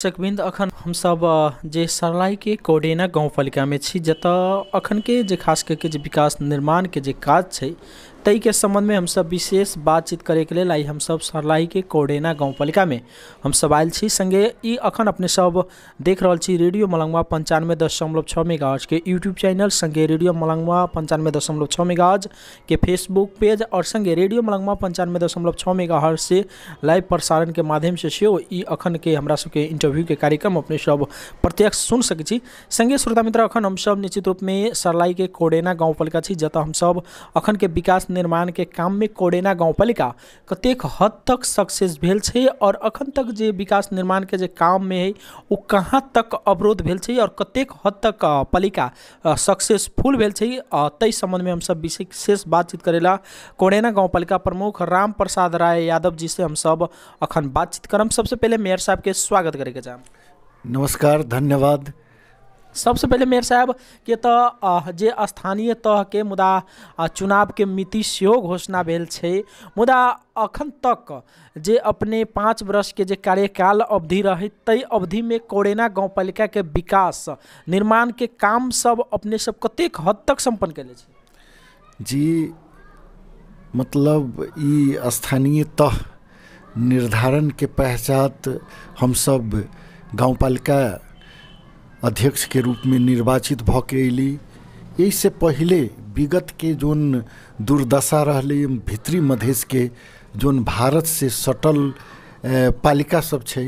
दर्शकबिंद अखन हम सब जे सरलाई के कोडेना गाउँपालिका में छी जतऽ अखन के जे खास करके जे विकास निर्माण के जे काज छै तई के संबंध में हम सब विशेष बातचीत करे के लेल आई हम सब सरलाई के कोडेना गाउँपालिका में हम सब आयल छी। संगे ई अखन अपने सब देख रहल छी रेडियो मलंगवा 95.6 मेगाहर्ट्ज के यूट्यूब चैनल, संगे रेडियो मलंगवा 95.6 मेगाहर्ट्ज के फेसबुक पेज और संगे रेडियो मलंगवा 95.6 मेगाहर्ट्ज से लाइव प्रसारण के माध्यम से सेहो ई अखन के हमरा सबके इंटरव्यू के कार्यक्रम अपने सब प्रत्यक्ष सुन सकै छी। संगे श्रोता मित्र अखन हम सब निश्चित रूप में सरलाई के कोडेना गाउँपालिका छी जतऽ हम सब अखन के विकास निर्माण के काम में कोडेना गाउँपालिका कतेक हद तक सक्सेस भेल छै और अखन तक जे विकास निर्माण के जे काम में है वो कहाँ तक अवरोध भेल छै और कतेक हद तक पालिका सक्सेसफुल भेल छै तई संबंध में हम सब विशेष बातचीत करेला कोडेना गाउँपालिका प्रमुख राम प्रसाद राय यादव जी से हम सब अखन बातचीत करम। सबसे पहले मेयर साहब के स्वागत करे के चाहम। नमस्कार, धन्यवाद। सबसे पहले मेयर साहब के तो जे स्थानीय तह के मुदा चुनाव के मिति सेहो घोषणा भेल छै, मुदा अखन तक जे अपने 5 वर्ष के जे कार्यकाल अवधि रहे तई अवधि में कोडेना गाउँपालिका के विकास निर्माण के काम सब अपने सब कतेक हद तक संपन्न कैले छै? जी, मतलब ई स्थानीय तह निर्धारण के पश्चात हम सब गाउँपालिका अध्यक्ष के रूप में निर्वाचित भ के अयली। यही से पहले विगत के जोन दुर्दशा रहले भितरी मधेश के जोन भारत से सटल पालिका सब छै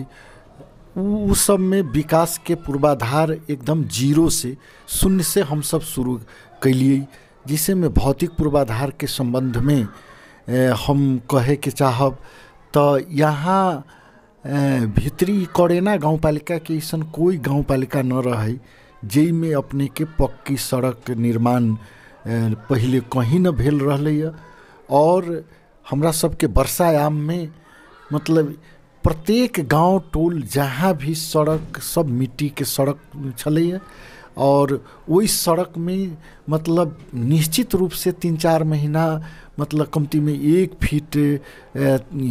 उ सब में विकास के पूर्वाधार एकदम जीरो से शून्य से हम सब शुरू कैलिए, जिसे में भौतिक पूर्वाधार के संबंध में हम कहे के चाहब तो यहाँ भितरी कोडेना गाउँपालिका के ऐसन कोई गाउँपालिका न रहे जै में अपने के पक्की सड़क निर्माण पहले कहीं न भेल रहले और हमरा सबके वर्षायाम में मतलब प्रत्येक गांव टोल जहाँ भी सड़क सब मिट्टी के सड़क छले और वही सड़क में मतलब निश्चित रूप से 3-4 महीना मतलब कमती में 1 फीट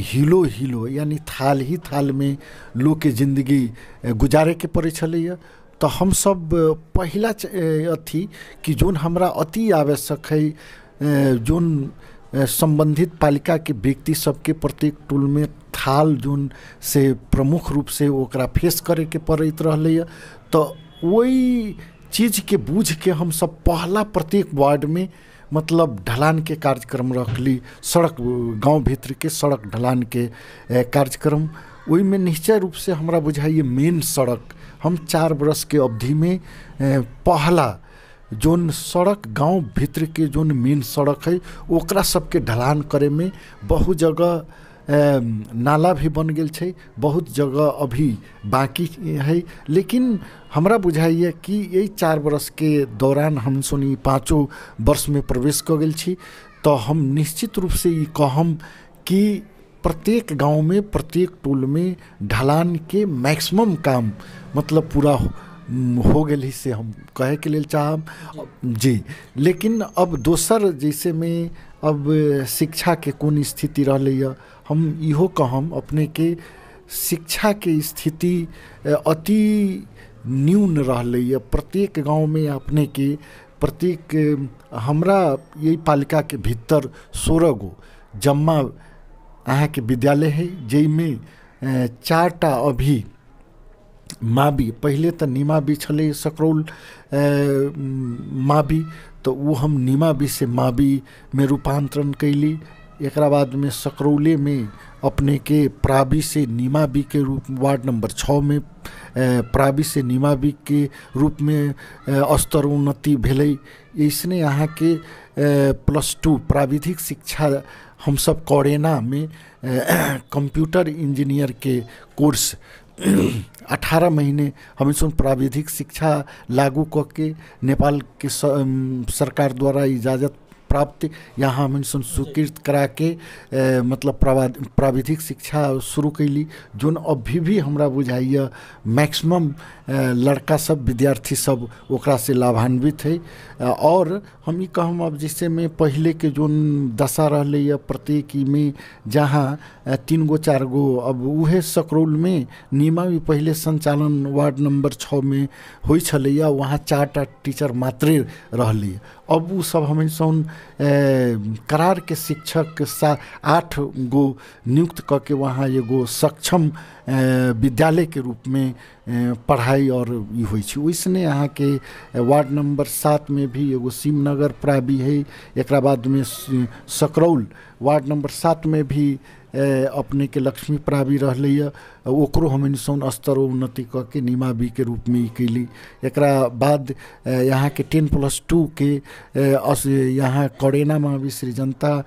हिलो यानी थाल ही थाल में लोग के जिंदगी गुजारे के पड़े छले। तो हम सब पहला अथी कि जोन हमरा अति आवश्यक है जोन संबंधित पालिका के व्यक्ति सबके प्रत्येक टोल में थाल जोन से प्रमुख रूप से ओकरा फेस करे के पड़त रहले। तो वही चीज़ के बूझ के हम सब पहला प्रत्येक वार्ड में मतलब ढलान के कार्यक्रम रखली, सड़क गांव भीतर के सड़क ढलान के कार्यक्रम। वही में निश्चय रूप से हमरा बुझाइए मेन सड़क हम 4 वर्ष के अवधि में पहला जोन सड़क गांव भीतर के जोन मेन सड़क है ओकरा सबके ढलान करे में बहुत जगह नाला भी बन गेल छै, बहुत जगह अभी बाकी है। लेकिन हमरा बुझाइए कि यही 4 वर्ष के दौरान हम सुनी 5 वर्ष में प्रवेश कर गेल छी तो हम निश्चित रूप से ये कहम कि प्रत्येक गांव में प्रत्येक टोल में ढलान के मैक्सिमम काम मतलब पूरा हो गेल ही से हम कहे के लिए चाहब जी। लेकिन अब दोसर जैसे में अब शिक्षा के कौन स्थिति रहले हम इहो कहम अपने के शिक्षा के स्थिति अति न्यून रहले। प्रत्येक गांव में अपने के प्रत्येक हमरा यही पालिका के भीतर 16 गो जम्मा अहाँ के विद्यालय है जै में 4टा अभी माबी पहले तो निमाबी छले सकरौल माबी तो वो हम निमाबी से माबी में रूपांतरण कैली। एक बाद में सकरौले में अपने के प्राबी से निमाबी के रूप वार्ड नंबर 6 में प्राबी से निमाबी के रूप में स्तर उन्नति भेलै। इसने यहाँ के +2 प्राविधिक शिक्षा हम सब कोडेना में कंप्यूटर इंजीनियर के कोर्स 18 महीने हम सुन प्राविधिक शिक्षा लागू करके नेपाल के सरकार द्वारा इजाज़त प्राप्त यहाँ हमन सन स्वीकृत करा के मतलब प्राविधिक शिक्षा शुरू कैली, जोन अभी भी हमरा बुझाइए मैक्सिमम लड़का सब विद्यार्थी सब ओकरा से लाभान्वित है। और हम कहम अब जैसे में पहले के जोन दशा रहले प्रत्येक में जहाँ 3 गो 4 गो, अब उहे सकरौल में नीमा भी पहले संचालन वार्ड नंबर 6 में होई छलैया, वहाँ 4टा टीचर मात्रे रहले। अब उ सब हमें सन करार के शिक्षक 8 गो नियुक्त करके वहाँ एगो सक्षम विद्यालय के रूप में पढ़ाई और ये हुई छी। वैसने यहाँ के वार्ड नंबर 7 में भी एगो शिवनगर प्राबी है, एक बाद में सकरौल वार्ड नंबर 7 में भी अपने के लक्ष्मी प्राबी रहले, ओकरो हमन सन स्तर उन्नति करके निमावी के रूप में कैली। एक बाद यहाँ के 10+2 के यहाँ कौड़ेना में श्री जनता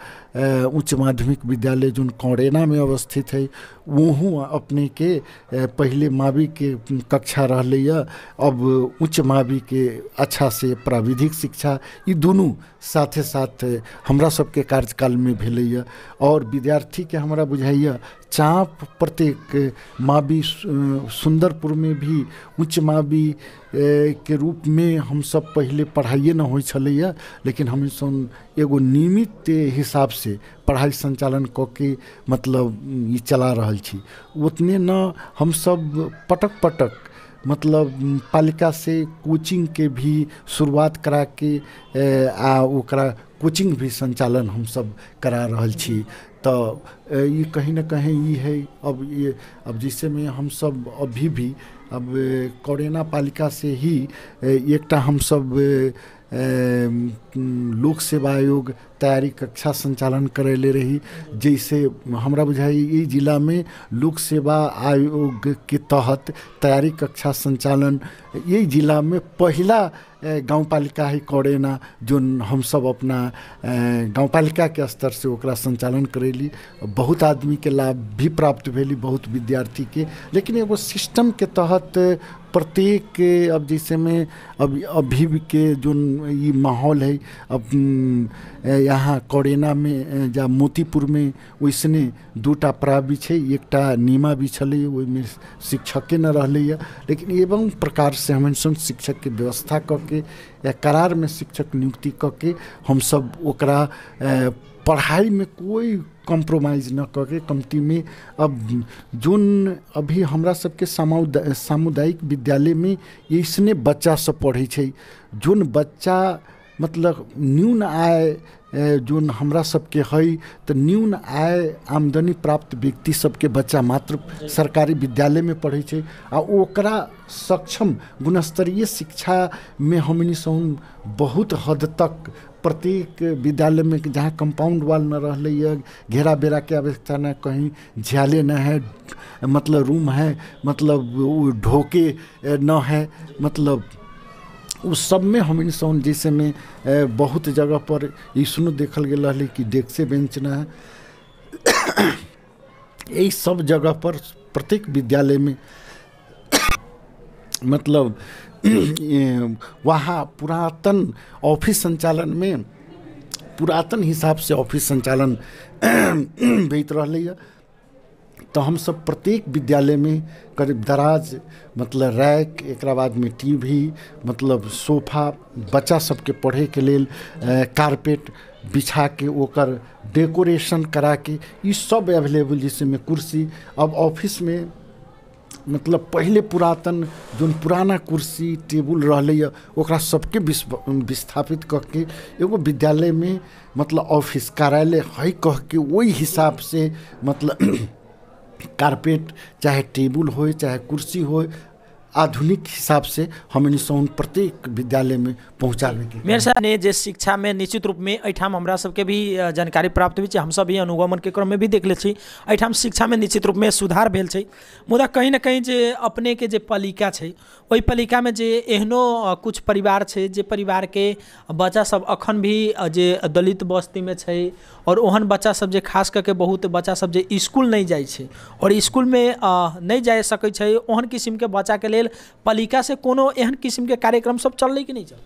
उच्च माध्यमिक विद्यालय जो कौड़ेना में अवस्थित है, वहाँ अपने के पहले मावी के कक्षा रहले, अब उच्च मावी के अच्छा से प्राविधिक शिक्षा ये दोनों साथे साथ हमरा सबके कार्यकाल में भेलै। और विद्यार्थी के हमरा बुझाइए चाँप प्रत्येक मावी सुंदरपुर में भी उच्च मावी के रूप में हम सब पहले पढ़ाइए न होई छलैया, लेकिन हम सन एगो नियमित हिसाब से पढ़ाई संचालन करके मतलब ये चला रहल छी। उतने न हम सब पटक पटक मतलब पालिका से कोचिंग के भी शुरुआत करा के ओकरा कोचिंग भी संचालन हम सब करा रहल छी। तो ये कहीं ना कहीं ये है अब जिससे में हम सब अभी भी अब कौड़ेना पालिका से ही एकटा हम सब लोक सेवा आयोग तैयारी कक्षा संचालन करैले रही। जैसे हमरा बुझाई ये जिला में लोक सेवा आयोग के तहत तैयारी कक्षा संचालन ये जिला में पहला गाँव पालिका है कौड़ेना, जो हम सब अपना गाँव पालिका के स्तर से ओकरा संचालन करेली। बहुत आदमी के लाभ भी प्राप्त भेली, बहुत विद्यार्थी के, लेकिन एगो सिस्टम के तहत प्रत्येक अब जैसे में अभी के जो ये माहौल है अब यहाँ कौड़ेना में जा मोतीपुर में वैसने 2टा प्राबी है, एकटा नीमा भी छले, ओहिमे शिक्षके न रहले, लेकिन एवं प्रकार से हम सब शिक्षक के व्यवस्था करके या करार में शिक्षक नियुक्ति करके हम सब ओकरा पढ़ाई में कोई कॉम्प्रोमाइज़ न करके कमती में अब जोन अभी हमरा सबके सामुदायिक विद्यालय में इसने बच्चा सब पढ़े छै, जोन बच्चा मतलब न्यून आय जोन हमरा सबके है तो न्यून आय आमदनी प्राप्त व्यक्ति सबके बच्चा मात्र सरकारी विद्यालय में पढ़े छै आ ओकरा सक्षम गुणस्तरीय शिक्षा में हमनी सब बहुत हद तक प्रत्येक विद्यालय में जहाँ कंपाउंड वाल न रहले, घेरा बेरा के आवश्यकता न, कहीं झ्याले न है, मतलब रूम है, मतलब ढोके न है, मतलब उस सब में हम इंसान जैसे में बहुत जगह पर इसनो देखल गेल रही कि डेस्क बेंच न है। यही सब जगह पर प्रत्येक विद्यालय में मतलब वहाँ पुरातन ऑफिस संचालन में पुरातन हिसाब से ऑफिस संचालन भैत रही। तो हम सब प्रत्येक विद्यालय में करीब दराज मतलब रैक, एक बाद में टीवी, मतलब सोफा, बच्चा सबके पढ़े के लेल कारपेट बिछा के ओकर डेकोरेशन करा के ये सब अवेलेबल, जिसमें कुर्सी अब ऑफिस में मतलब पहले पुरातन जो पुराना कुर्सी टेबुल रहले ओकरा सबके विस्थापित करके एगो विद्यालय में मतलब ऑफिस कार्यालय है कह के वही हिसाब से मतलब कारपेट चाहे टेबुल हो चाहे कुर्सी हो आधुनिक हिसाब से हमनी सब प्रत्येक विद्यालय में पहुँचावे के। मेरे साथ ने जे शिक्षा में निश्चित रूप में एठाम हमरा सबके भी जानकारी प्राप्त हुई, हम सब भी अनुगमन के क्रम में भी देख ले छी एठाम शिक्षा में निश्चित रूप में सुधार भेल छै। मुदा कहीं ना कहीं जे अपने के जे पालिका छै ओहि पालिका में जे एहनो कुछ परिवार छै जे परिवार के बच्चा सब अखन भी जे दलित बस्ती में छै और ओहन बच्चा सब जे खास करके बहुत बच्चा सब जे स्कूल नहीं जाय छै और स्कूल में नहीं जाय सकै छै, ओहन किस्म के बच्चा के लेल पालिका से कोनो एहन किस्म के कार्यक्रम सब चललै कि नहीं चल?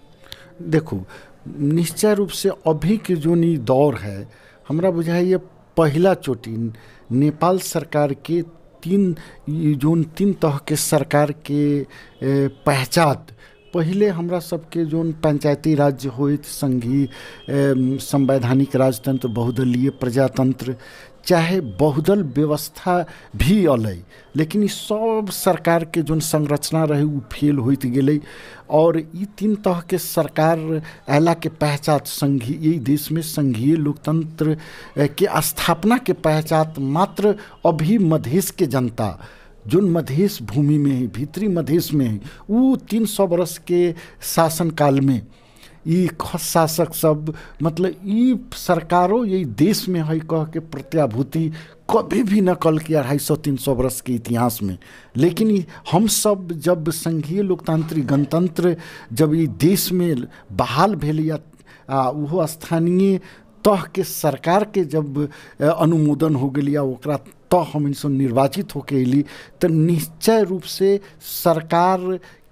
देखो निश्चय रूप से अभी के जो नी दौर है हमरा बुझाइए पहला चोटी नेपाल सरकार के तीन तरह के सरकार के पहचान पहले हमरा सबके जोन पंचायती राज्य होइत संघीय संवैधानिक राजतंत्र बहुदलीय प्रजातंत्र चाहे बहुदल व्यवस्था भी अलै, लेकिन ई सब सरकार के जोन संरचना रहे वो फेल होइत गेलै। और ई तीन तरह के सरकार अला के पहचान संघीय यही देश में संघीय लोकतंत्र के स्थापना के पहचान मात्र अभी मधेश के जनता जोन मधेश भूमि में है भीतरी मधेश में है वो 300 वर्ष के शासनकाल में ये शासक सब मतलब ये सरकारों यही देश में है कह के प्रत्याभूति कभी भी न कल की 250-300 वर्ष के इतिहास में। लेकिन हम सब जब संघीय लोकतांत्रिक गणतंत्र जब ये देश में बहाल भेल या वो स्थानीय तह के सरकार के जब अनुमोदन हो गई या ओकरा तो हम इनसे निर्वाचित होके अली तो निश्चय रूप से सरकार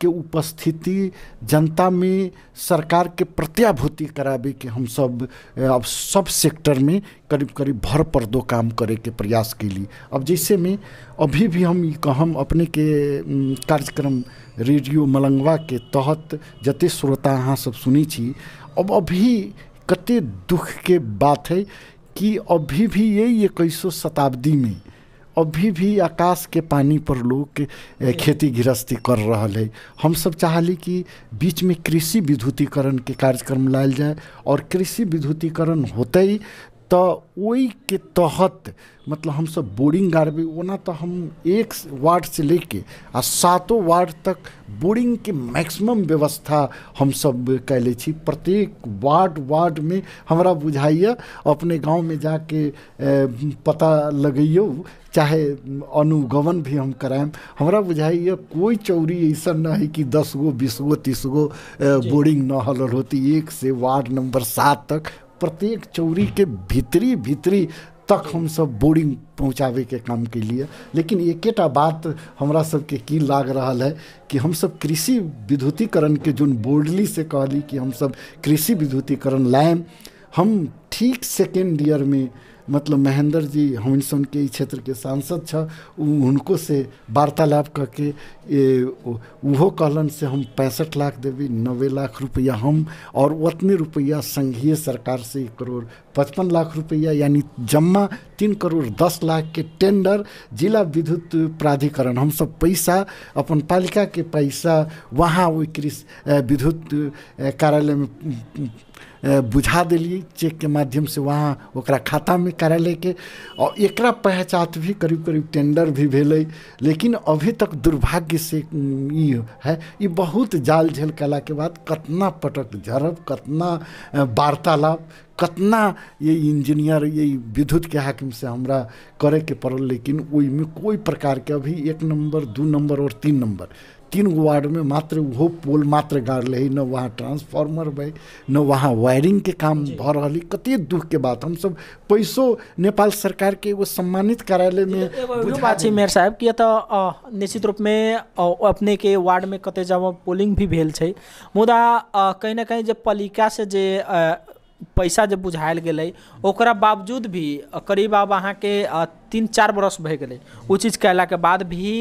के उपस्थिति जनता में सरकार के प्रत्याभूति करावे के हम सब अब सब सेक्टर में करीब करीब भर पर दो काम करे के प्रयास के लिए। अब जैसे में अभी भी हम अपने के कार्यक्रम रेडियो मलंगवा के तहत जते श्रोता अहाँ सब सुनी छी अब अभी कते दुख के बात है कि अभी भी ये 21वीं शताब्दी में अभी भी आकाश के पानी पर लोग खेती गृहस्थी कर रहा है। हम सब चाहली कि बीच में कृषि विद्युतीकरण के कार्यक्रम लायल जाए और कृषि विद्युतीकरण होते ही तो वही के तहत मतलब हम सब बोरिंग गाड़बे ओना तो हम 1 वार्ड से लेके 7 वार्ड तक बोरिंग के मैक्सिमम व्यवस्था हम सब कैले छी। प्रत्येक वार्ड में हमरा बुझाइए अपने गांव में जाके पता लगइयो चाहे अनुगमन भी हम कराएं हमरा बुझाइए कोई चौरी ऐसा ना है कि 10 गो 20 गो 30 गो बोरिंग न हल होती 1 से वार्ड नंबर 7 तक प्रत्येक चौरी के भीतरी तक हम सब बोरिंग पहुँचावे के काम के लिए। लेकिन एकेटा बात हमरा सबके की लाग रहा है कि हम सब कृषि विद्युतीकरण के जोन बोर्डली से कहली कि हम सब कृषि विद्युतीकरण लाएं हम ठीक सेकेंड ईयर में मतलब महेंद्र जी हम के क्षेत्र के सांसद छ उनको से वार्तालाप करके वो कहलन से हम 65 लाख देवी 90 लाख रुपया हम और उतने रुपया संघीय सरकार से 1 करोड़ 55 लाख रुपया यानी जम्मा 3 करोड़ 10 लाख के टेंडर जिला विद्युत प्राधिकरण हम सब पैसा अपन पालिका के पैसा वहाँ वो कृषि विद्युत कार्यालय में बुझा दिली चेक के माध्यम से वहाँ ओकरा खाता में कार्यालय के और एकरा पहचान भी करीब टेंडर भी भेलै। लेकिन अभी तक दुर्भाग्य से है ये बहुत जाल झेल कला के बाद कतना पटक झरब कतना वार्तालाप कतना ये इंजीनियर ये विद्युत के हाकिम से हमरा करे के पड़ल। लेकिन ओई में कोई प्रकार के अभी 1 नंबर 2 नंबर और 3 नंबर 3 वार्ड में मात्र वो पोल मात्र गाड़ ले न वहाँ ट्रांसफार्मर भाई न वहाँ वायरिंग के काम भ रही कते दुख के बात। हम सब पैसों नेपाल सरकार के वो सम्मानित कार्यालय में बात छै मेयर साहब कि तो निश्चित रूप में अपने के वार्ड में कते जब पोलिंग भी भेल छै मुदा कहीं ना कहीं जब पालिका से जे पैसा जब बुझायल गेलै ओकरा बावजूद भी करीब अब अहाँ के 3-4 बरस भए गेलै ओ चीज कैला के बाद भी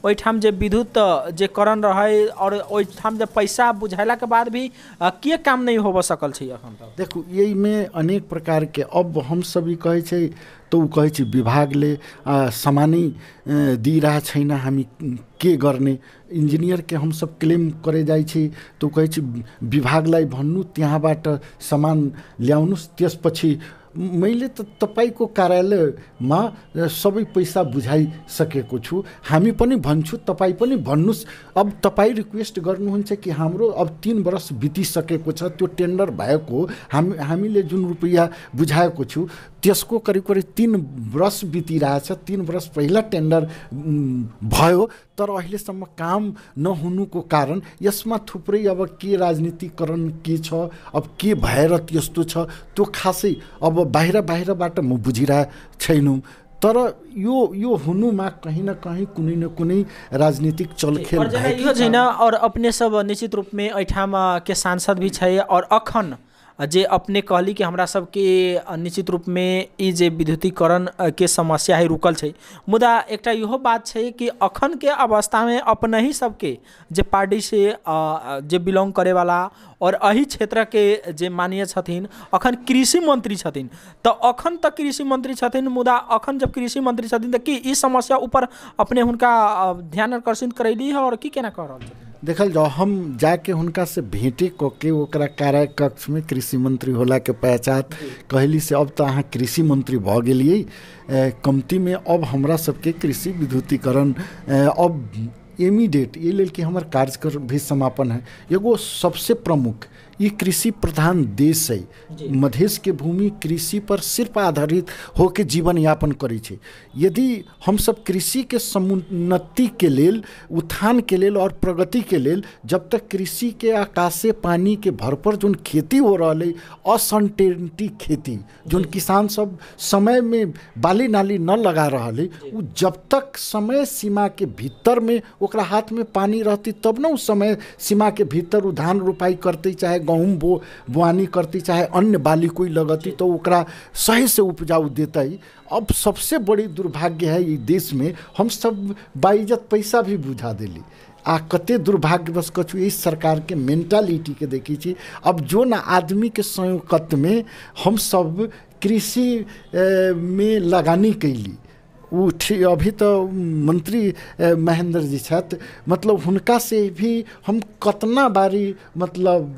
ओहिठाम जे विद्युत जे करण रहे और ओहिठाम जे पैसा बुझायला के बाद भी के काम नहीं होब सकल छै अखन तक। देखो यही में अनेक प्रकार के अब हम सभी कहे छै तो उ कहे छै विभाग ले सामानी दी रहा छैन हामी के गर्ने इंजीनियर के हम सब क्लेम करे जाइ छी तो कहे छै विभागलाई भन्नु त्यहाँबाट सामान ल्याउनुस् त्यसपछि मैले त तपाईको कार्यालयमा सबै पैसा बुझाइसकेको छु हामी पनि भन्छु तपाई पनि भन्नुस्। अब तपाई रिक्वेस्ट गर्नुहुन्छ कि हाम्रो अब 3 वर्ष बितिसकेको छ त्यो टेन्डर भएको हामीले जुन रुपैयाँ बुझाएको छु त्यसको करिब 3 वर्ष बितिरहेछ 3 वर्ष पहिला टेन्डर भयो तर अहिलेसम्म काम नहुनुको कारण यसमा थुप्रै अब के राजनीतिकरण के छ अब के भएर त्यस्तो छ त्यो खासै अब बाहिरबाट म बुझिरहेको छैनौँ। तर यो हुनुमा कहीं न कहीं कुनै न कुनै राजनीतिक चलखेल और जना इहो छैन और अपने सब निश्चित रूप में एठाम के सांसद भी छै और अखन जे अपने कहली कि हमरा सबके निश्चित रूप में ई जे विद्युतीकरण के समस्या है रुकल छै, मुदा एकटा इहो बात छै कि अखन के अवस्था में अपने ही सबके जे पार्टी से जे बिलोंग करे वाला और अही क्षेत्र के जे माननीय छथिन अखन कृषि मंत्री छथिन, तो अखन तक कृषि मंत्री छथिन, मुदा अखन जब कृषि मंत्री छथिन तो कि ई समस्या ऊपर अपने हुनका ध्यान आकर्षित करैली है और की केना कर रहल छथिन? देखल जाओ, हम जाके हुनका से भेंटे कके ओकरा कार्य कक्ष में कृषि मंत्री होला के पहचान कहली से अब तो अहाँ कृषि मंत्री भ गेलिए, कमती में अब हमरा सबके कृषि विद्युतीकरण अब इमीडिएट ये लेल कि हमार कार्यक्रम भी समापन है। एगो सबसे प्रमुख ये कृषि प्रधान देश है, मधेश के भूमि कृषि पर सिर्फ आधारित होके जीवन यापन करै छै। यदि हम सब कृषि के समुन्नति के लेल, उत्थान के लेल और प्रगति के लेल जब तक कृषि के आकाशे पानी के भर पर जोन खेती हो रहा है, असंटेनिटी खेती जोन किसान सब समय में बाली नाली न लगा रहा है, वो जब तक समय सीमा के भीतर में ओकरा हाथ में पानी रहती तब न उस समय सीमा के भीतर वो धान रोपाई करते, चाहे गहूम बोआनी करती, चाहे अन्य बाली कोई लगती, तो ओकरा सही से उपजाऊ देता ही। अब सबसे बड़ी दुर्भाग्य है ये देश में हम सब बाइज्जत पैसा भी बुझा देली। आ कते दुर्भाग्यवश कछु इस सरकार के मेंटालिटी के देखी छी। अब जो ना आदमी के संयुक्त में हम सब कृषि में लगानी कैली, वो अभी तो मंत्री महेंद्र जी छथि, मतलब हुनका से भी हम कतना बारी मतलब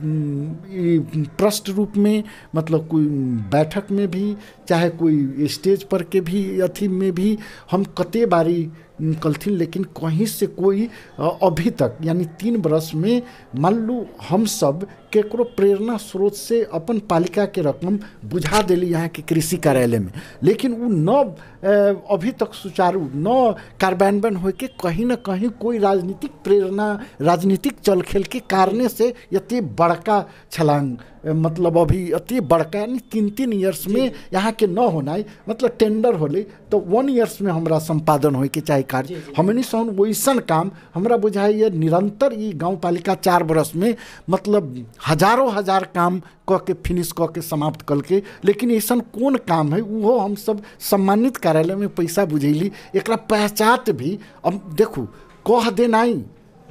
प्रश्न रूप में, मतलब कोई बैठक में भी, चाहे कोई स्टेज पर के भी अथी में भी हम कते बारी निकलथिन, लेकिन कहीं से कोई अभी तक यानी 3 बरस में मान लो हम सब केकरो प्रेरणा स्रोत से अपन पालिका के रकम बुझा देली यहाँ के कृषि कार्यालय में, लेकिन वो न अभी तक सुचारू न कार्यान्वयन हो के कहीं न कहीं कोई राजनीतिक प्रेरणा, राजनीतिक चलखेल के कारणे से यति बड़का छलांग, मतलब अभी अति बड़का यानी 3-3 ईयर्स में यहाँ के न होना, मतलब टेंडर होले तो 1 ईयर्स में हमरा संपादन हो के चाहे कार्य हमनी सन वैसन काम हमरा बुझाइए निरंतर ये गाँव पालिका 4 बरस में मतलब हजारों हजार काम क के फिनिश क के समाप्त कल के, लेकिन ऐसा कौन काम है वो हम सब सम्मानित कार्यालय में पैसा बुझैली, एकरा पहचान भी अब देखू कह देनाई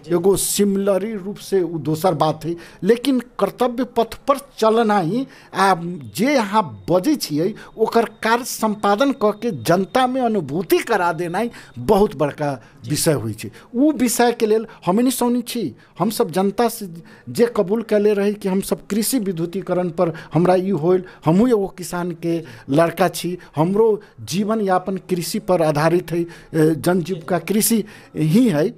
एगो सिमिलरी रूप से वो दोसर बात है, लेकिन कर्तव्य पथ पर चलना ही जे यहाँ बजे छिए ओकर कार्य संपादन क के जनता में अनुभूति करा देना बहुत बड़का विषय हुई छै। वो विषय के लेल हमनी सौनी छी, हम सब जनता से जे कबूल कैले रही कि हम सब कृषि विद्युतीकरण पर हमरा ई होल, हमहू एगो किसान के लड़का छी, हमरो जीवन यापन कृषि पर आधारित है, जनजीविका कृषि ही है,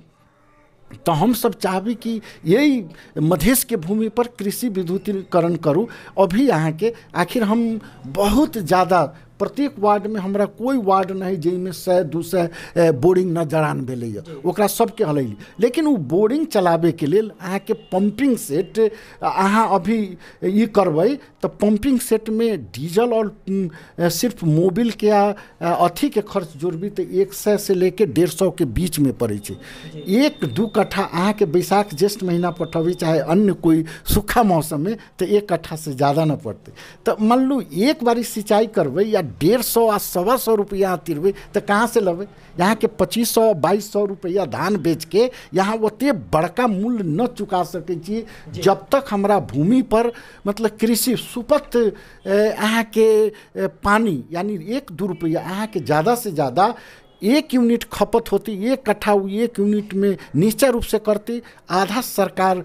तो हम सब चाहबी कि यही मधेश के भूमि पर कृषि विद्युतीकरण करूँ। अभी यहाँ के आखिर हम बहुत ज़्यादा प्रत्येक वार्ड में हमरा कोई वार्ड नहीं जिसमें 100-200 बोरिंग न जड़ान भेलै, ओकरा सबके हलैली, लेकिन वो बोरिंग चलाबे के लेल अहाँ के पंपिंग सेट अहाँ अभी ये करबै तो पंपिंग सेट में डीजल और सिर्फ मोबिल के अथी के खर्च जोड़बी तो 100 से लेके 150 के बीच में पड़े छै। 1-2 कट्ठा अहाँ के बैसाख ज्येष्ठ महीना पटबी चाहे अन्य कोई सूखा मौसम में तो 1 कट्ठा से ज़्यादा न पड़ते। तो मान लो एक बारी सिंचाई करबै या 150 आ 125 रुपया तिरबे तो कहाँ से लबे? यहाँ के 2500-2200 रुपया धान बेच के यहाँ ओते बड़का मूल्य न चुका सके छी जब तक हमारा भूमि पर मतलब कृषि सुपथ यहाँ के पानी यानी 1-2 रुपया यहाँ के ज़्यादा से ज़्यादा 1 यूनिट खपत होती, 1 कट्ठा 1 यूनिट में निश्चय रूप से करती, आधा सरकार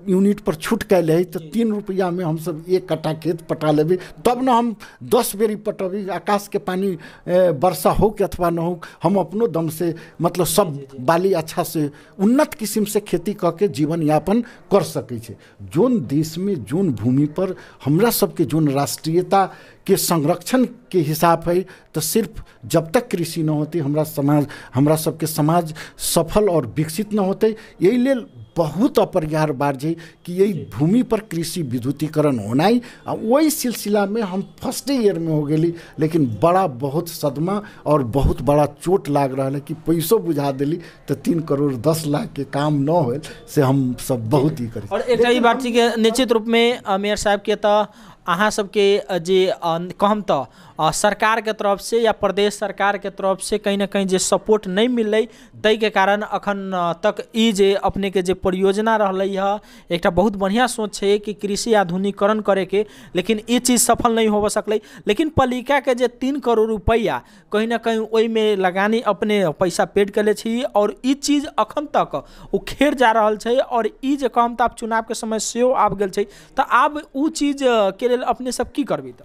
यूनिट पर छूट के ले तो 3 रुपया में हम सब 1 कट्ठा खेत पटा लेबे, तब न हम 10 बेरी पटबी, आकाश के पानी वर्षा हो के अथवा न हो, हम अपनो दम से मतलब सब बाली अच्छा से उन्नत किस्म से खेती करके जीवन यापन कर सके छे। जोन देश में जोन भूमि पर हमरा सबके जोन राष्ट्रीयता के संरक्षण के हिसाब है, तो सिर्फ जब तक कृषि न होती हमरा सबके समाज सफल और विकसित न होते। यही लेल बहुत अपरिहार्य बात है कि यही भूमि पर कृषि विद्युतीकरण होना ही वही सिलसिला में हम फर्स्ट ईयर में हो गई, लेकिन बड़ा बहुत सदमा और बहुत बड़ा चोट लाग रहा है कि पैसों बुझा दिली तो 3 करोड़ 10 लाख के काम न हो से हम सब बहुत ही करी। और एक ही बात कि निश्चित रूप में मेयर साहब के तो अहाँ सबके जे कहम तो सरकार के तरफ से या प्रदेश सरकार के तरफ से कहीं ना कहीं जे सपोर्ट नहीं मिल रही, तई के कारण अखन तक ई जे अपने के जे परियोजना रहलै है एक बहुत बढ़िया सोच है कि कृषि आधुनिकीकरण करे के, लेकिन ये चीज़ सफल नहीं हो सकलै। लेकिन पालिका के जे 3 करोड़ रुपया कहीं ना कहीं वही में लगानी अपने पैसा पेड कर छी और ई चीज़ अखन तक उखेड़ जा रहा है। और ई जे कहम तो आप चुनाव के समय से आब गेल छै, तो आब उ चीज़ के लिए अपने सब की करबी? तो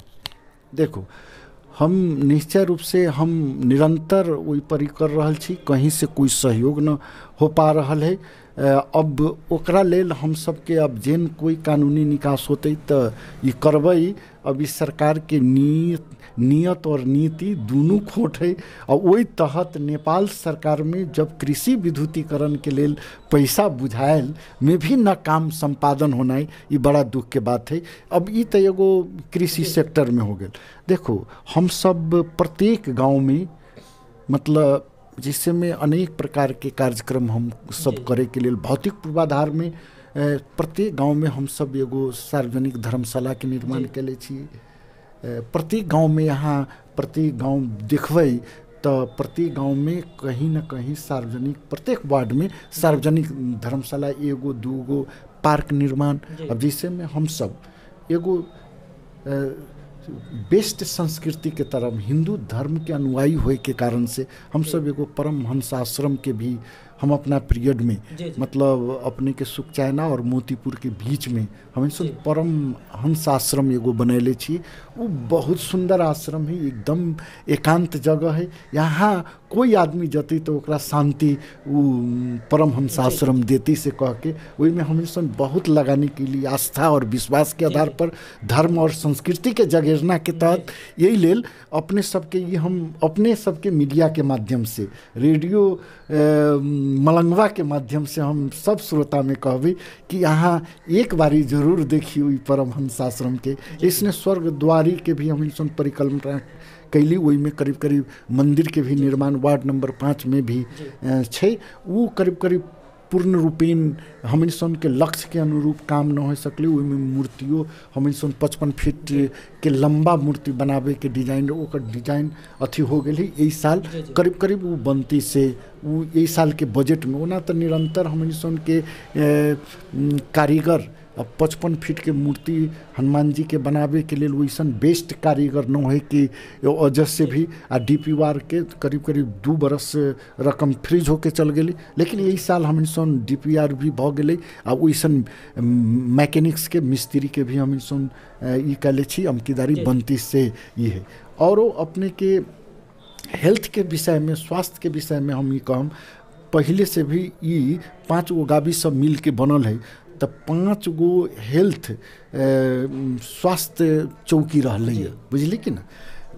देखो, हम निश्चय रूप से हम निरंतर वही पर कर रहा छी, कहीं से कोई सहयोग न हो पा रहा है। अब ओकरा लेल हम सबके अब जेन कोई कानूनी निकास होते तो ये करबई। अब इस सरकार के नियत और नीति दोनों खोट है और वही तहत नेपाल सरकार में जब कृषि विद्युतीकरण के लेल पैसा बुझायल में भी न काम संपादन होना है, ये बड़ा दुख के बात है। अब ये तो एगो कृषि सेक्टर में हो गया। देखो, हम सब प्रत्येक गांव में मतलब जिससे में अनेक प्रकार के कार्यक्रम हम सब करे के लिए भौतिक पूर्वाधार में प्रत्येक गांव में हम सब एगो सार्वजनिक धर्मशाला के निर्माण कैले छी। प्रत्येक गांव में यहाँ प्रत्येक गांव देखबै तो प्रत्येक गांव में कहीं न कहीं सार्वजनिक प्रत्येक वार्ड में सार्वजनिक धर्मशाला एगो दूगो पार्क निर्माण। अब जिससे में हम सब एगो बेस्ट संस्कृति के तरफ हिंदू धर्म के अनुयायी होए के कारण से हम सब एगो परमहंस आश्रम के भी हम अपना पीरियड में मतलब अपने के सुखचैना और मोतीपुर के बीच में हम सब परमहंस आश्रम एगो बनैले छी। वो बहुत सुंदर आश्रम है, एकदम एकांत जगह है। यहाँ कोई आदमी जती तो ओकरा शांति वो परमहंस आश्रम देती से कह के वही में हम सब बहुत लगाने के लिए आस्था और विश्वास के आधार पर धर्म और संस्कृति के जगेरना के तहत यही लेल अपने सबके ये हम अपने सबके मीडिया के माध्यम से रेडियो मलंगवा के माध्यम से हम सब श्रोता में कहबी कि यहाँ एक बारी जरूर देखी हुई परमहंस आश्रम के। इसने स्वर्ग द्वारी के भी हम सब परिकल्पना कैली, वही में करीब करीब मंदिर के भी निर्माण वार्ड नंबर 5 में भी छै। वो करीब करीब पूर्ण रूपेण हम सन के लक्ष्य के अनुरूप काम न हो सकले। वही में मूर्तियों हम सन 55 फीट के लंबा मूर्ति बनावे के डिजाइन ओकर डिजाइन अथी हो गई। यही साल करीब करीब वो बनती से वो यही साल के बजट में ओना तो निरंतर हम सन के कारीगर 55 फीट के मूर्ति हनुमान जी के बनावे के लिए वैसन बेस्ट कारीगर न है कि वजह से भी आ DPR के करीब करीब 2 बरस रकम फ्रीज होके चल गई। लेकिन यही साल हम सन DPR भी भ गए आ वैसन मैकेनिक्स के मिस्त्री के भी हम सन ये कैले छी अमकीदारी बनती से ये है। और अपने के हेल्थ के विषय में स्वास्थ्य के विषय में हम ये कहम पहले से भी ये 5 गो गावी सब मिल के बनल है तो 5 गो हेल्थ स्वास्थ्य चौकी रहलै है, बुझली कि ना।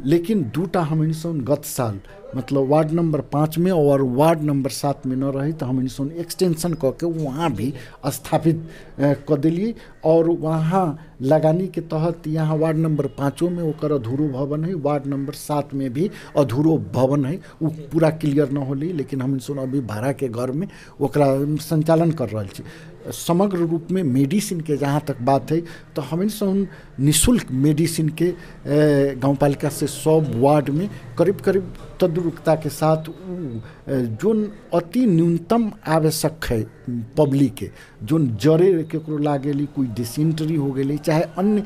लेकिन 2टा हम सन गत साल मतलब वार्ड नंबर 5 में और वार्ड नंबर 7 में न रही तो हम सन एक्सटेंशन कऽ के वहाँ भी स्थापित कर दिली। और वहाँ लगानी के तहत यहाँ वार्ड नंबर 5 में ओकर अधूरो भवन है, वार्ड नंबर 7 में भी अधूरो भवन है, वो पूरा क्लियर न होली। लेकिन हम सन अभी भाड़ा के घर में ओकरा संचालन कर रहा छी। समग्र रूप में मेडिसिन के जहाँ तक बात है तो हम सन निःशुल्क मेडिसिन के गाँव पालिका से सब वार्ड में करीब करीब तदरुकता के साथ जो अति न्यूनतम आवश्यक है पब्लिक के जो जड़े केकरो लागेली कोई डिसेंट्री हो गई चाहे अन्य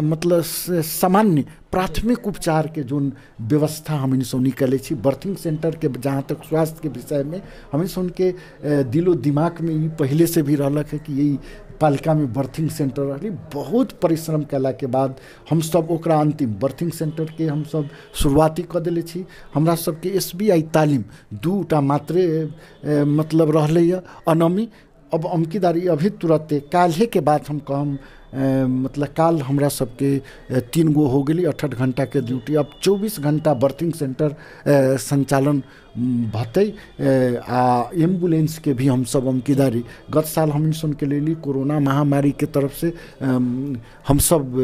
मतलब सामान्य प्राथमिक उपचार के जो व्यवस्था हम सब निकले छी। बर्थिंग सेंटर के जहाँ तक स्वास्थ्य के विषय में हम सुन के दिलो दिमाग में ये पहले से भी रहलक है कि यही पालिका में बर्थिंग सेंटर रही। बहुत परिश्रम कला के बाद हम सब ओकरा अंतिम बर्थिंग सेंटर के हम सब शुरुआती कर दिले छी। हमरा सबके SBI तालीम 2टा मात्रे मतलब रहले अनमी। अब अमकीदारी अभी तुरंत काल्हे के बाद हम कहम मतलब काल हमरा सबके 3 गो हो गेली 8 घंटा के ड्यूटी, अब 24 घंटा बर्थिंग सेंटर संचालन भतै। आ एम्बुलेंस के भी हम सब अंकीदारी गत साल हम सुन के लेली कोरोना महामारी के तरफ से हम सब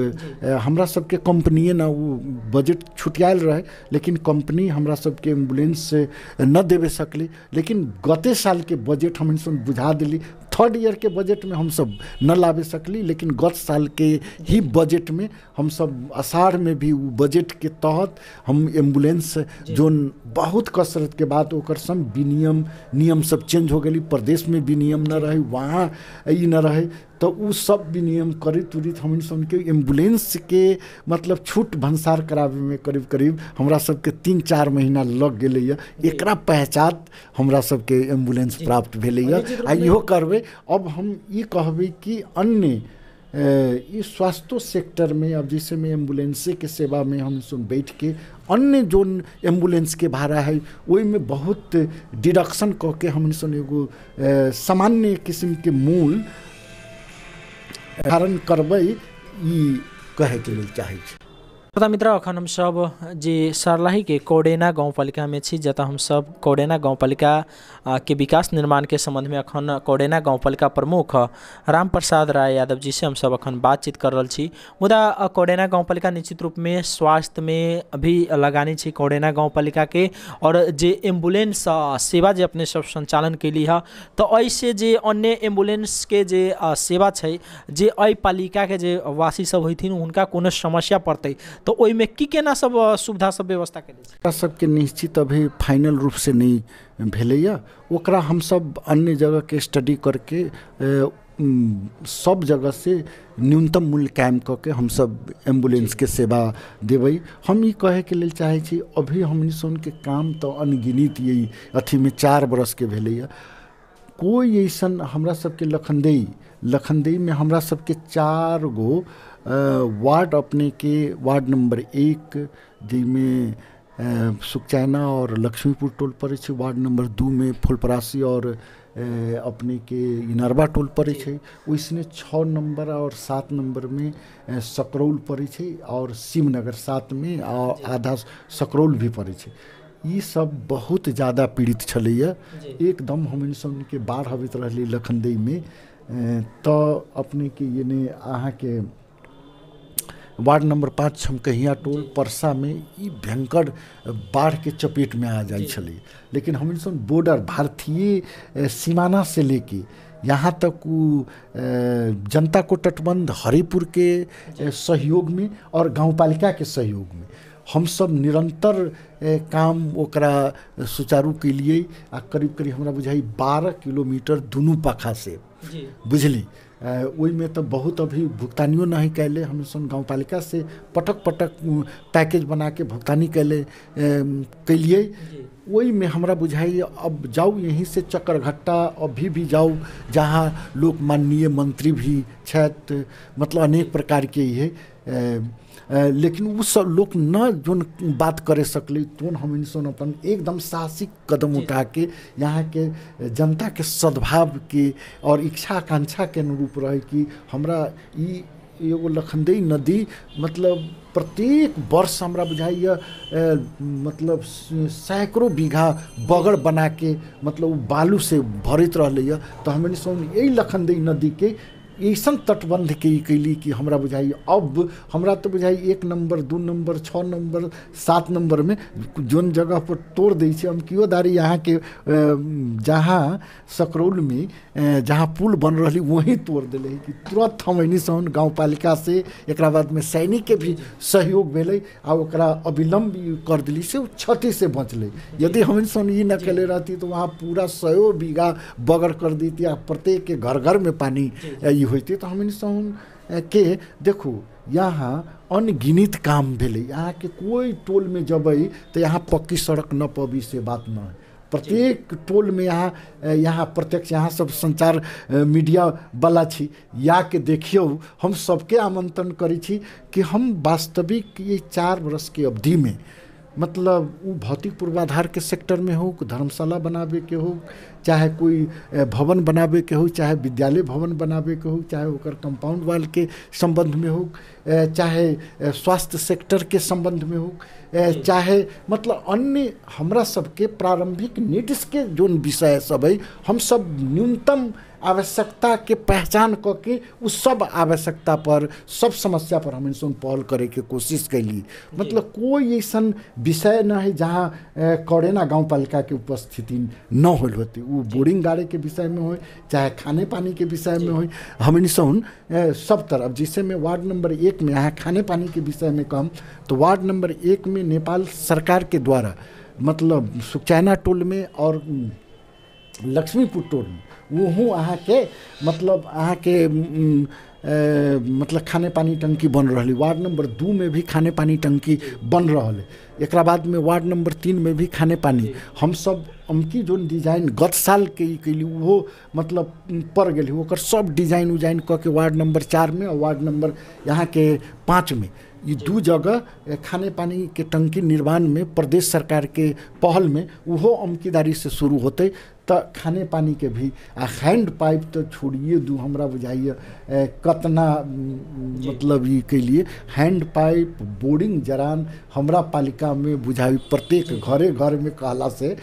हमरा सबके कंपनीए ना वो बजट छुटियाल रहे, लेकिन कंपनी हमरा सबके एम्बुलेंस से न देवे सकली, लेकिन गते साल के बजट हम सुन बुझा दिली। थर्ड ईयर के बजट में हम सब न लावे सकली, लेकिन गत साल के ही बजट में हम सब आषाढ़ में भी बजट के तहत हम एम्बुलेंस जोन बहुत कसरत के बाद ओकर सब नियम सब चेंज हो गई। प्रदेश में भी नियम न रहे, वहाँ ई न रहे, तो उ सब विनियम करित उरित हम सुन के एम्बुलेंस के मतलब छूट भंसार करावे में करीब करीब हमरा सबके 3-4 महीना लग गए। एकरा पहचान हमरा सबके एम्बुलेंस प्राप्त भेलै। आ इहो करबै। अब हम ये कहबै कि अन्य ये स्वास्थ्य सेक्टर में अब जैसे में एम्बुलेंसे के सेवा में हम सुन बैठ के अन्य जो एम्बुलेंस के भाड़ा है वही में बहुत डिडक्शन कऽ के हम सुन एगो सामान्य किस्म के मूल धारण करबै, ई कहे के लेल चाहे छी। श्रोता मित्र, अखन हम सब जे सर्लाही के कोडेना गाउँपालिका में छी, जतऽ हम सब कोडेना गाउँपालिका के विकास निर्माण के संबंध में अखन कोडेना गाउँपालिका प्रमुख राम प्रसाद राय यादव जी से हम सब अखन बातचीत कर रहल छी। मुदा कोडेना गाउँपालिका निश्चित रूप में स्वास्थ्य में भी लगानी छी कोडेना गाउँपालिका के, और जे एम्बुलेंस सेवा जे अपने सब संचालन कैली है, तो ऐसे जे अन्य एम्बुलेंस के जे सेवा छै, जे अइ पालिका के जे वासी सब होथिन हुनका कोनो समस्या पड़तै तो ओहि में की केना सब सुविधा सब व्यवस्था के सबके निश्चित अभी फाइनल रूप से नहीं भेलैया। ओकरा हम सब अन्य जगह के स्टडी करके सब जगह से न्यूनतम मूल्य कायम करके हम सब एम्बुलेंस के सेवा देबै। हम ई कहे के लेल चाहे छी, अभी हमनी सुन के काम तो अनगिनित यही अथी में 4 बरस के भेलैया। कोई ऐसन हमरा सबके लखनदेई में हमरा सबके 4 गो वार्ड अपने के वार्ड नंबर 1 जिसमें सुखचैना और लक्ष्मीपुर टोल पड़े छे, वार्ड नंबर 2 में फुलपरासी और अपने के इनरबा टोल पड़े छे, वैसने 6 नंबर और 7 नंबर में सकरौल पड़े छे, और शिवनगर 7 में और आधा सकरौल भी पड़े छे। ये सब बहुत ज़्यादा पीड़ित छलैया। एकदम हम सब के बाढ़ अबैत रहलै लखनदेई में, तो अपने के ये ने अहाँ के वार्ड नंबर 5 छमकहिया टोल परसा में ई भयंकर बाढ़ के चपेट में आ जाई छलै। लेकिन हम सब बॉर्डर भारतीय सीमाना से लेके यहाँ तक जनता को तटबंध हरिपुर के सहयोग में और गाउँपालिका के सहयोग में हम सब निरंतर काम ओकरा सुचारू के लिए करीब करीब हमरा बुझाई 12 किलोमीटर दुनू पाखा से बुझली। वही में तो बहुत अभी भुगतानियों नहीं कैले। हम सुन गाउँपालिका से पटक पैकेज बना के भुगतानी कैलिए। वही में हमरा बुझाई अब जाऊ यहीं से चक्करघट्टा अभी भी जाऊ, जहाँ लोग माननीय मंत्री भी छथि, मतलब अनेक प्रकार के ये लेकिन वो सब लोग न जो बात करे सकली, तो हम इंसान अपन एकदम साहसिक कदम उठा के यहाँ के जनता के सद्भाव के और इच्छा आकांक्षा के अनुरूप रहे कि हमरा ई एगो लखनदेई नदी मतलब प्रत्येक वर्ष हमरा बुझाइए मतलब सैकड़ों बीघा बगड़ बना के मतलब बालू से भरत रहलै। तो हम यही लखनदेई नदी के ऐसा तटबंध के कैली कि हमरा बुझाई अब हमरा तो बुझाई 1 नंबर 2 नंबर 6 नंबर 7 नंबर में जोन जगह पर तोड़ दी हम क्यों दारी यहाँ के जहाँ सकरौल में जहाँ पुल बन रही वहीं तोड़ दिले कि तुरंत हम सन गाउँपालिका से एक बाद में सैनिक के भी सहयोग भेलै आ ओकरा अविलंब कर दिली से क्षति से बचले। यदि हम सन ये न कैले रहती तो वहाँ पूरा 100 बीघा बगड़ कर देती आ प्रत्येक के घर घर में पानी होती। तो हम के देखो यहाँ अनगिनित काम भेलै। यहाँ के कोई टोल में जबै तो यहाँ पक्की सड़क न पबी से बात न है। प्रत्येक टोल में यहाँ प्रत्यक्ष यहाँ सब संचार मीडिया वाला छी या के देखियो हम सबके आमंत्रण करी छी कि हम वास्तविक ये 4 वर्ष के अवधि में मतलब वो भौतिक पूर्वाधार के सेक्टर में हो, धर्मशाला बनावे के हो, चाहे कोई भवन बनावे के हो, चाहे विद्यालय भवन बनावे के हो, चाहे ओकर कंपाउंड वाल के संबंध में हो, चाहे स्वास्थ्य सेक्टर के संबंध में हो, चाहे मतलब अन्य हमरा सबके प्रारंभिक नीड्स के जो विषय सब है, हम सब न्यूनतम आवश्यकता के पहचान करके उस सब आवश्यकता पर, सब समस्या पर हम इंसान पहल करे के कोशिश कैली। मतलब कोई ऐसा विषय न है जहाँ कौड़ेना गाँव पालिका के उपस्थिति न होल होती। वो बोरिंग गाड़े के विषय में हो, चाहे खाने पानी के विषय में हो, हम इंसान सब तरफ, जिससे मैं वार्ड नंबर 1 में यहाँ खाने पानी के विषय में कहूँ तो वार्ड नंबर 1 में नेपाल सरकार के द्वारा मतलब सुखचैना टोल में और लक्ष्मीपुर टोल में वहाँ अहाँ के मतलब अहाँ के मतलब खाने पानी टंकी बन रही। वार्ड नंबर 2 में भी खाने पानी टंकी बन रहा है। एक बाद में वार्ड नंबर 3 में भी खाने पानी हम सब उनकी जो डिजाइन गत साल के कैली वो मतलब पड़ गई, ओकर सब डिजाइन उजाइन क के वार्ड नंबर 4 में और वार्ड नंबर यहाँ के 5 में ये 2 जगह खाने पानी के टंकी निर्माण में प्रदेश सरकार के पहल में वो अमकीदारी से शुरू होते। तो खाने पानी के भी हैंड पाइप तो छोड़िए दू, हमरा बुझाइए कतना मतलब ये के लिए हैंड पाइप बोर्डिंग जरान हमरा पालिका में बुझाई प्रत्येक घरे घर में कहला से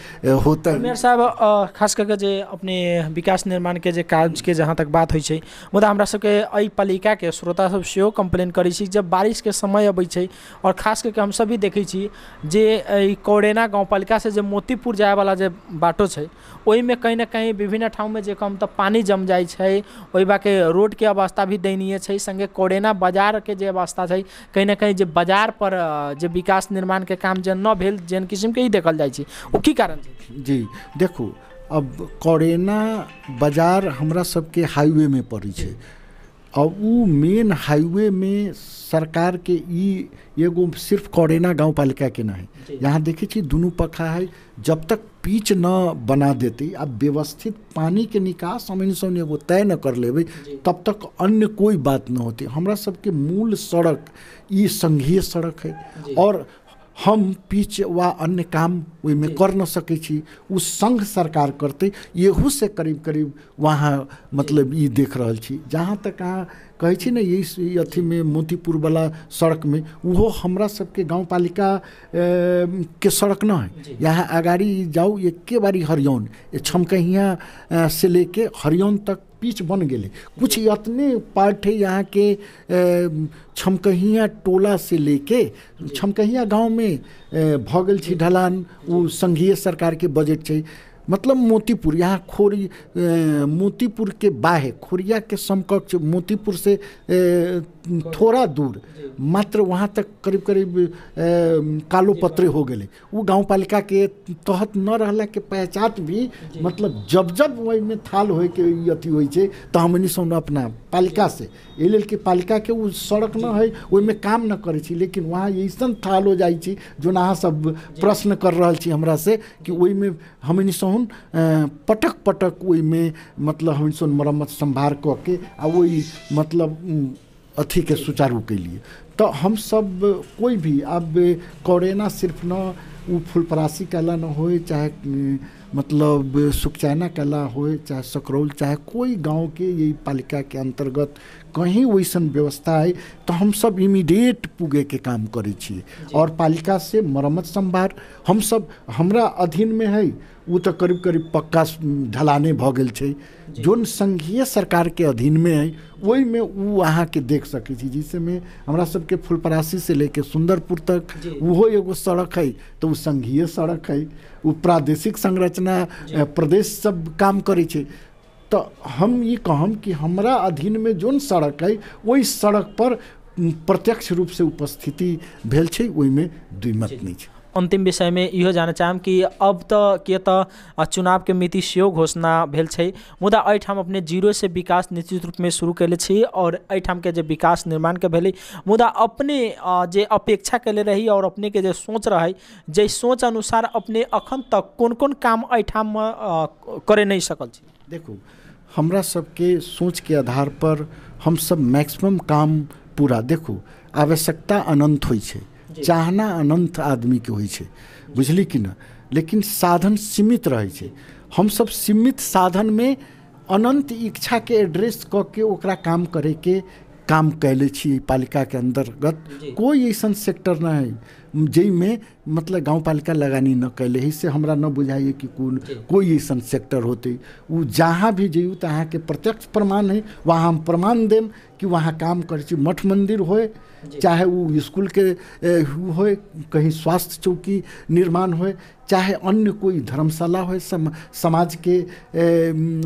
होता है। मेयर साहब खास करके जे अपने विकास निर्माण के जे कार्य के जहाँ तक बात होइ छै, मुदा हमरा सबके एहि पालिका के श्रोता सब सेहो कंप्लेन करै छी जब बारिश के समय अबै छै और खास करके हम सब भी देखै छी जे कौड़ेना गाउँपालिका से जे मोतीपुर जाए वाला जे बाटो छै ओहि में कहीं ना कहीं विभिन्न ठाउँ में जे कम तो पानी जम जाए छै, ओहि बाके रोड के अवस्था भी दयनीय छै, संगे कौड़ेना बाजार के जे अवस्था छै कहीं ना कहीं जे बाजार पर जे विकास निर्माण के काम जे न भेल जेन किस्म के ही देखल जाए छै, ओ की कारण छै? जी देखो, अब कौड़ेना बाजार हमरा सबके हाईवे में पड़ै छै और वो मेन हाईवे में सरकार के ई एगो सिर्फ कौड़ेना गाँव पालिका के नहीं, यहाँ देखे छी दोनों पक्का है। जब तक पिच न बना देते, अब व्यवस्थित पानी के निकास हम इंसान एगो तय न कर लेबै तब तक अन्य कोई बात न होती। हमरा सबके मूल सड़क ई संघीय सड़क है और हम पिच वा अन्य काम वही में कर न सकै छी, उ संघ सरकार करते, येहू से करीब करीब वहाँ मतलब ये देख रहा छी। जहाँ तक अहाँ कहै छी ना यही अथी में मोतीपुर वाला सड़क में वो हमरा सबके गाँव पालिका के सड़क न है। यहाँ अगाड़ी जाऊ एके बारी हरियौन छमकहिया से लेके हरियौन तक पिच बन गए। कुछ इतने पार्ट है यहाँ के छमकहिया टोला से लेके छमकहिया गांव में भगल छी ढलान, वो संघीय सरकार के बजट छै। मतलब मोतीपुर यहाँ मोतीपुर के बाहे खोरिया के समकक्ष मोतीपुर से थोड़ा दूर मात्र वहाँ तक करीब करीब कालो पत्रे हो गए। वो गाँव पालिका के तहत न रहला के पहचान भी मतलब जब जब वही में थाल हो के अथी हो तो हमनी सब अपना पालिका से ये लेल के पालिका के वो सड़क न है वही में काम न करे छी, लेकिन वहाँ ऐसा थाल हो जाए छी जो अहाँ सब प्रश्न कर रहा छी हमरा से कि वही में हमनी सब पटक पटक वही में मतलब हमनी सब मरम्मत संभार क के आ वही मतलब अथी के सुचारू के लिए। तो हम सब कोई भी अब कौड़ेना सिर्फ न वो फुलपरासी कला न हो, चाहे मतलब सुखचैना कला हो, चाहे सकरौल, चाहे कोई गांव के यही पालिका के अंतर्गत कहीं वैसन व्यवस्था है तो हम सब इमीडिएट पुगे के काम करे छिए और पालिका से मरम्मत संभार हम सब हमरा अधीन में है। वो तो करीब करीब पक्का ढलाने भ गेल छै, जोन संघीय सरकार के अधीन में है वही में वो अहाँ के देख सके छी। जिससे में हमरा सबके फुलपरासी से लेके सुंदरपुर तक वो एगो सड़क है तो वो संघीय सड़क है, वो प्रादेशिक संरचना प्रदेश सब काम करे छै। तो हम ये कहम कि हमरा अधीन में जोन सड़क है वही सड़क पर प्रत्यक्ष रूप से उपस्थिति भेल छै, वही में दुई मत नहीं छै। अंतिम विषय में इहो जाना चाहम कि अब तो के तो चुनाव के मिति सेहो घोषणा भेल छै, मुदा एहिठाम अपने जीरो से विकास निश्चित रूप में शुरू कैले छी और एहिठाम के जे विकास निर्माण के भेलै मुदा अपने जे अपेक्षा कैले रही और अपने के जे सोच रही जे सोच अनुसार अपने अखन तक कोन कोन काम एहिठाम करे नहीं सकल छी? देखो, हमरा सबके सोच के आधार पर हम सब मैक्सिमम काम पूरा, देखो आवश्यकता अनंत होइ छै, चाहना अनंत आदमी के होइ छै, बुझली कि ना, लेकिन साधन सीमित रहे छै। हम सब सीमित साधन में अनंत इच्छा के एड्रेस क के ओकरा काम करे के काम कैले छी। पालिका के अंतर्गत कोई ऐसा सेक्टर ना है जई में मतलब गांव पालिका लगानी न कैले ही से हमरा न बुझाइए कि कोई ऐसा सेक्टर होते। वो जहाँ भी जइयो तहाँ के प्रत्यक्ष प्रमाण है, वहाँ हम प्रमाण देम कि वहाँ काम करे छी। मठ मंदिर होए, चाहे वो स्कूल के होए, कहीं स्वास्थ्य चौकी निर्माण होए, चाहे अन्य कोई धर्मशाला हो, समाज के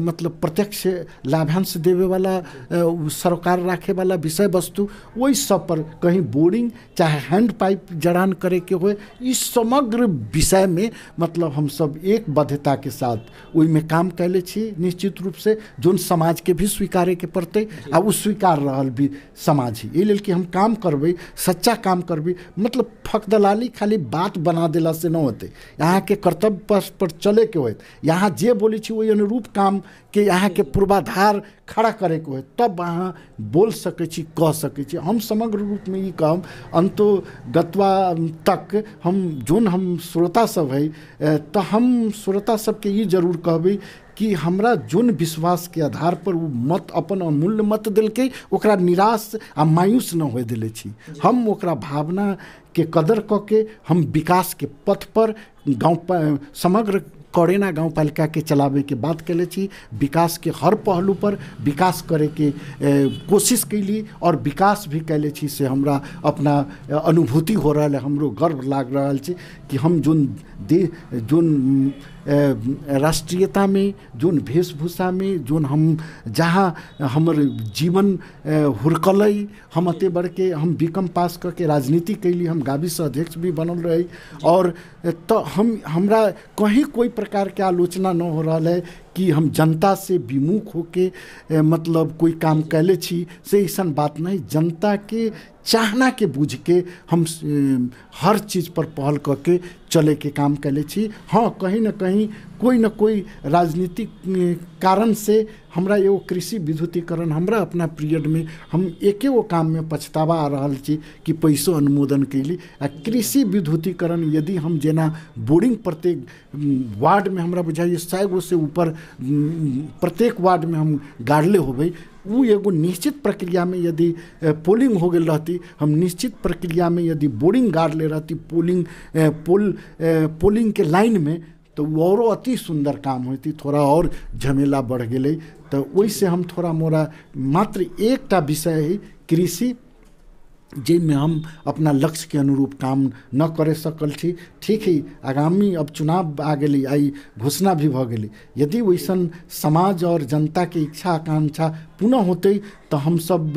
मतलब प्रत्यक्ष लाभांश देवे वाला सरकार राखे वाला विषय वस्तु, वही सब पर कहीं बोरिंग चाहे हैंड पाइप जड़ान करे के होए, इस समग्र विषय में मतलब हम सब एक बाध्यता के साथ वही में काम कैले छी। निश्चित रूप से जोन समाज के भी स्वीकारे के पड़ते आ उ स्वीकार रहल भी समाज ही, ये लेल कि हम काम करबे, सच्चा काम करबे, मतलब फकदलाली खाली बात बना देला से न होते। यहाँ के कर्तव्य पर चले के होत, यहाँ जे बोली छी वही अनुरूप काम के यहाँ के पूर्वाधार खड़ा करे के होत, तब वहाँ बोल सके छी, कह सके छी। हम समग्र रूप में ये कहम अंतो गत्वा तक हम जोन हम श्रोता सब है, तो हम श्रोता सबके ये जरूर कहबे कि हमरा जोन विश्वास के आधार पर वो मत अपन अमूल्य मत दिल के ओकरा निराश आ मायूस न होए दिले छी। हम ओकरा भावना के कदर क के हम विकास के पथ पर गाँव समग्र कोरेना गाँव पालिका के चलावे के बात कैले छी। विकास के हर पहलू पर विकास करे के कोशिश कैली और विकास भी कैले छी से हमरा अपना अनुभूति हो रहा है, हमरो गर्व लाग रहा है कि हम जोन राष्ट्रीयता में, जोन वेशभूषा में, जोन हम जहाँ हमर जीवन हुरकलई, हम अते बढ़ के हम बीकॉम पास करके राजनीति कैली, हम गाविस अध्यक्ष भी बनल रही, और तो हमरा कहीं कोई प्रकार के आलोचना न हो रहा है कि हम जनता से विमुख होके मतलब कोई काम कैले छी, से ऐसा बात नहीं। जनता के चाहना के बुझ के हम हर चीज़ पर पहल करके चले के काम कैले छी। हाँ, कहीं न कहीं कोई न कोई राजनीतिक कारण से हमरा एगो कृषि विद्युतीकरण हमरा अपना पीरियड में हम एके वो काम में पछतावा आ रहा छी कि पैसो अनुमोदन कैली। आ कृषि विद्युतीकरण यदि हम जेना बोरिंग प्रत्येक वार्ड में हमरा बुझाइए 100 गो से ऊपर प्रत्येक वार्ड में हम गाड़ले होबे, वो एगो निश्चित प्रक्रिया में यदि पोलिंग हो गई रहती, हम निश्चित प्रक्रिया में यदि बोरिंग गाड़ ले रहती पोलिंग के लाइन में, तो वो और अति सुंदर काम होती। थोड़ा और झमेला बढ़ गए, तो वैसे हम थोड़ा मोरा मात्र एकटा विषय है कृषि, जिनमें हम अपना लक्ष्य के अनुरूप काम न करे सकल छी। ठीक है, आगामी अब चुनाव आ गई, आई घोषणा भी भ गई, यदि वैसन समाज और जनता के इच्छा आकांक्षा पुनः होते तो हम सब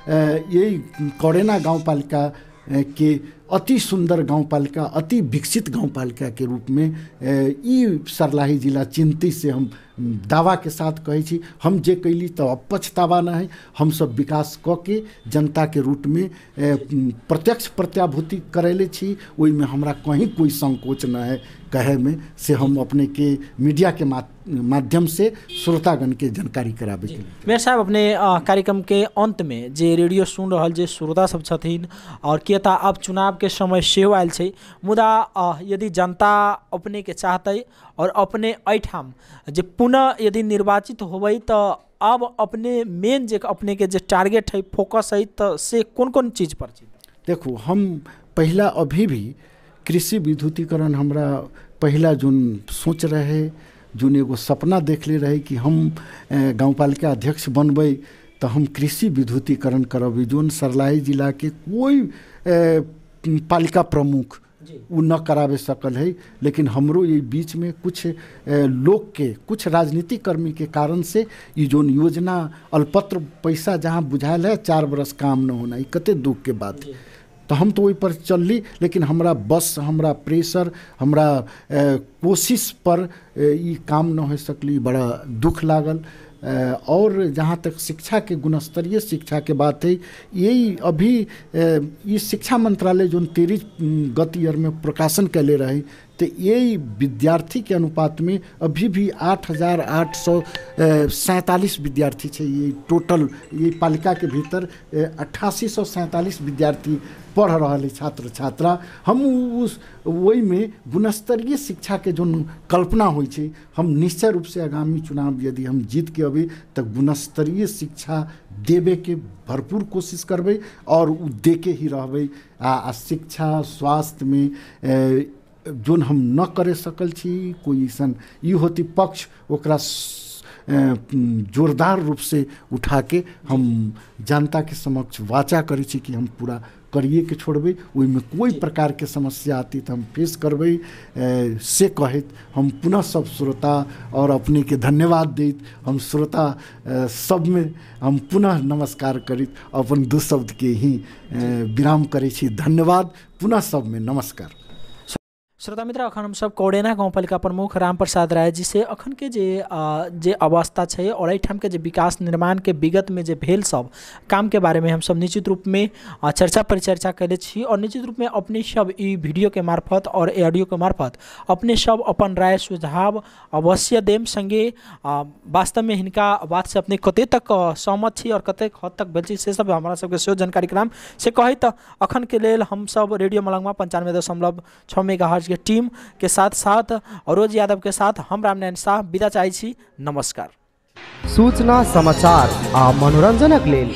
यही कोरेना गाँव पालिका के अति सुंदर गाँव पालिका, अति विकसित गाँव पालिका के रूप में ई सर्लाही जिला चिंती से हम दावा के साथ कहे छी। हम जे कैली तो अब पछतावा न है, हम सब विकास क के जनता के रूप में प्रत्यक्ष प्रत्याभूति करैले छी, ओई में हमरा कहीं कोई संकोच न है कहे में, से हम अपने के मीडिया के माध्यम से श्रोतागण के जानकारी कराबे के। मेयर साहब, अपने कार्यक्रम के अंत में जे रेडियो सुन रहल जे श्रोता सब छथिन, और किया अब चुनाव के समय सेहो आयल छै, मुदा यदि जनता अपने के चाहते और अपने एठाम जे पुनः यदि निर्वाचित होबै तो अब अपने मेन जे अपने के जे टारगेट है, फोकस है, तो से कौन कौन चीज पर छी? देखो, हम पहला अभी भी कृषि विद्युतीकरण हमरा पहला जोन सोच रहे, जोन एगो सपना देख ले रहे कि हम गाँव पालिका अध्यक्ष बनबै तो हम कृषि विद्युतीकरण करब। जोन सर्लाही जिला के कोई पालिका प्रमुख वो न करावे सकल है, लेकिन हमरो ये बीच में कुछ लोग के, कुछ राजनीतिक कर्मी के कारण से ये जोन योजना अल्पत्र पैसा जहाँ बुझायल है 4 बरस काम न होना, ये कते दुख के बात। तो हम तो वही पर चलली, लेकिन हमरा बस, हमरा प्रेशर, हमरा कोशिश पर ये काम न हो सकली, बड़ा दुख लागल। और जहाँ तक शिक्षा के गुणस्तरीय शिक्षा के बात है, यही अभी ये शिक्षा मंत्रालय जो 23 गत ईयर में प्रकाशन कैले रहे तो यही विद्यार्थी के अनुपात में अभी भी 8,847 विद्यार्थी है। ये टोटल ये पालिका के भीतर 8847 विद्यार्थी पढ़ रहा है छात्र छात्रा। हम उस वही में गुणस्तरीय शिक्षा के जो कल्पना हुई है, हम निश्चय रूप से आगामी चुनाव यदि हम जीत के अभी तो गुणस्तरीय शिक्षा देवे के भरपूर कोशिश करबे और उ दे के ही रहबे। शिक्षा स्वास्थ्य में जोन हम न करे सकल छी कोई ऐसा ये होती पक्ष ओकरा जोरदार रूप से उठा के हम जनता के समक्ष वाचा करी छी कि हम पूरा करिए के छोड़बे। ओहि में कोई प्रकार के समस्या आती तो हम फेस करबे से कहत हम पुनः सब श्रोता और अपने के धन्यवाद देत हम श्रोता सब में हम पुनः नमस्कार करित अपन दो शब्द के ही विराम करे छी। धन्यवाद पुनः सब में नमस्कार। श्रोता मित्र, अखन हम सब कोडेना गाउँपालिका प्रमुख राम प्रसाद राय जी से अखन के जे अवस्था है और एठाम के जे विकास निर्माण के विगत में जे भेल सब काम के बारे में हम सब निश्चित रूप में चर्चा परिचर्चा कैले छी और निश्चित रूप में अपने सब ई वीडियो के मार्फत और ऑडियो के मार्फत अपने सब अपन राय सुझाव अवश्य देम। संगे वास्तव में हिनका बात से अपने कते तक सहमत छी और कते हद तक भेल छी से सब हमारा सबके सेहो जानकारी कराम से कही तो अखन के लेल हम सब रेडियो मलंगवा 95.6 मेगाहर्ट्ज के टीम के साथ अरोज यादव के साथ हम रामनारायण शाह विदा चाहै छी। नमस्कार। सूचना समाचार आ मनोरंजनक लेल